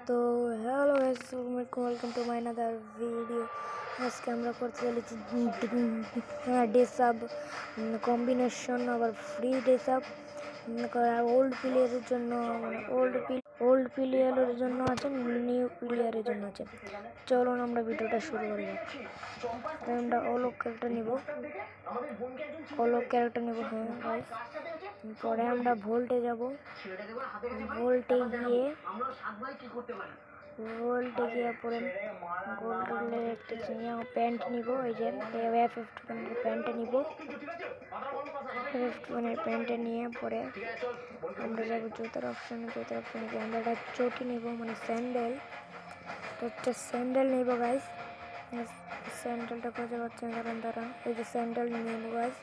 তো hello guys, welcome to my another video. আজকে আমরা করতে চলেছি ডে সাব কম্বিনেশন, আবার ফ্রি ডে সাব ওল্ড প্লেয়ারের জন্য, ওল্ড প্লেয়ারের জন্য আছে, নিউ প্লেয়ারের জন্য আছে। চলুন আমরা ভিডিওটা শুরু করি। আমরা অলোক ক্যারেক্টার নিব, হ্যাঁ গাইস। পরে আমরা ভোল্টে যাব, ভোল্টে গিয়ে পরে গোল্ডের একটা প্যান্ট নিব, এই যে প্যান্টটা নিব। প্যান্টটা নিয়ে পরে আমরা যাবো জুতার অপশানে গিয়ে আমরা একটা চটি নিব, মানে স্যান্ডেল, একটা স্যান্ডেল নিব গাইস। স্যান্ডেলটা খুঁজে পাচ্ছেন, দাঁড়ান এই যে স্যান্ডেল নিব গাইস।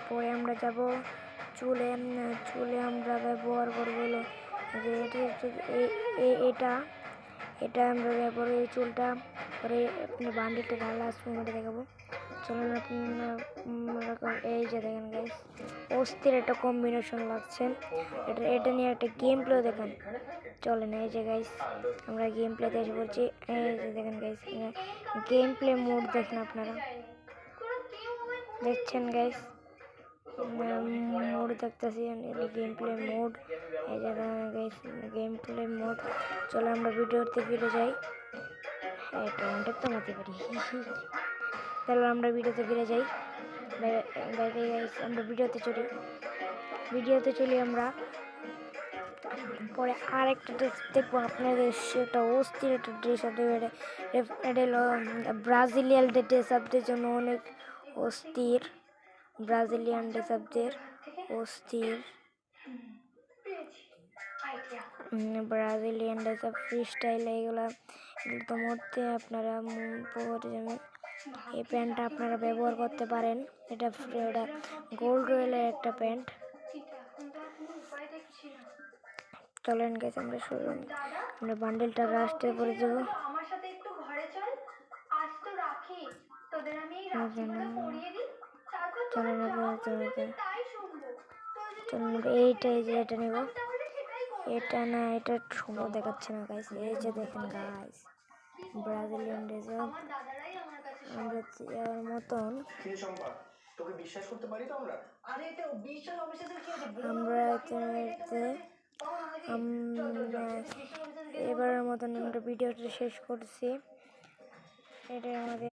পরে আমরা যাব চুলে আমরা ব্যবহার করবো এটা আমরা ব্যবহার এই চুলটা। পরে আপনার বান্ডিলটা ঢালা মোমেন্টে দেখাবো। চলুন এই যে দেখেন গাইস, অস্থির একটা কম্বিনেশন লাগছে। এটা নিয়ে একটা গেম প্লে দেখান। চলেন এই যে গাইস, আমরা গেম প্লেতে এসে পড়ছি। এই যে দেখেন গাইস, গেম প্লে মোড দেখেন, আপনারা দেখছেন গাইস, মোড দেখতেছি, গেম প্লে মোড। এই যে গাইস, গেম প্লে মোড। চলো আমরা ভিডিওতে ফিরে যাই। এটা অনেক তো মারতে পারি। চলো আমরা ভিডিওতে ফিরে যাই। গাইস, আমরা ভিডিওতে চলি আমরা। পরে আর একটা ড্রেস দেখবো আপনাদের, সেটা অস্থির একটা ড্রেস। এটা হলো ব্রাজিলিয়ান ড্রেস আপদের জন্য অনেক অস্থির, ব্রাজিলিয়ান ড্রেস আপদের অস্থির, Brazilian dress up free style. এগুলো তো মধ্যে আপনারা পরে যাবেন। এই প্যান্টটা আপনারা ব্যবহার করতে পারেন। এটা গোল্ড রয়েলের একটা প্যান্ট। চলেন গেছে আমরা বান্ডেলটা রাস্টে করে দেবো। এইটাই যে এটা নেব, এটা না, এটা সুন্দর দেখাচ্ছে না গাইস। এই যে দেখেন গাইস, ব্রাজিলিয়ান ড্রেস আমরা মতন এবারের মতন আমরা ভিডিওটা শেষ করছি। এটা আমাদের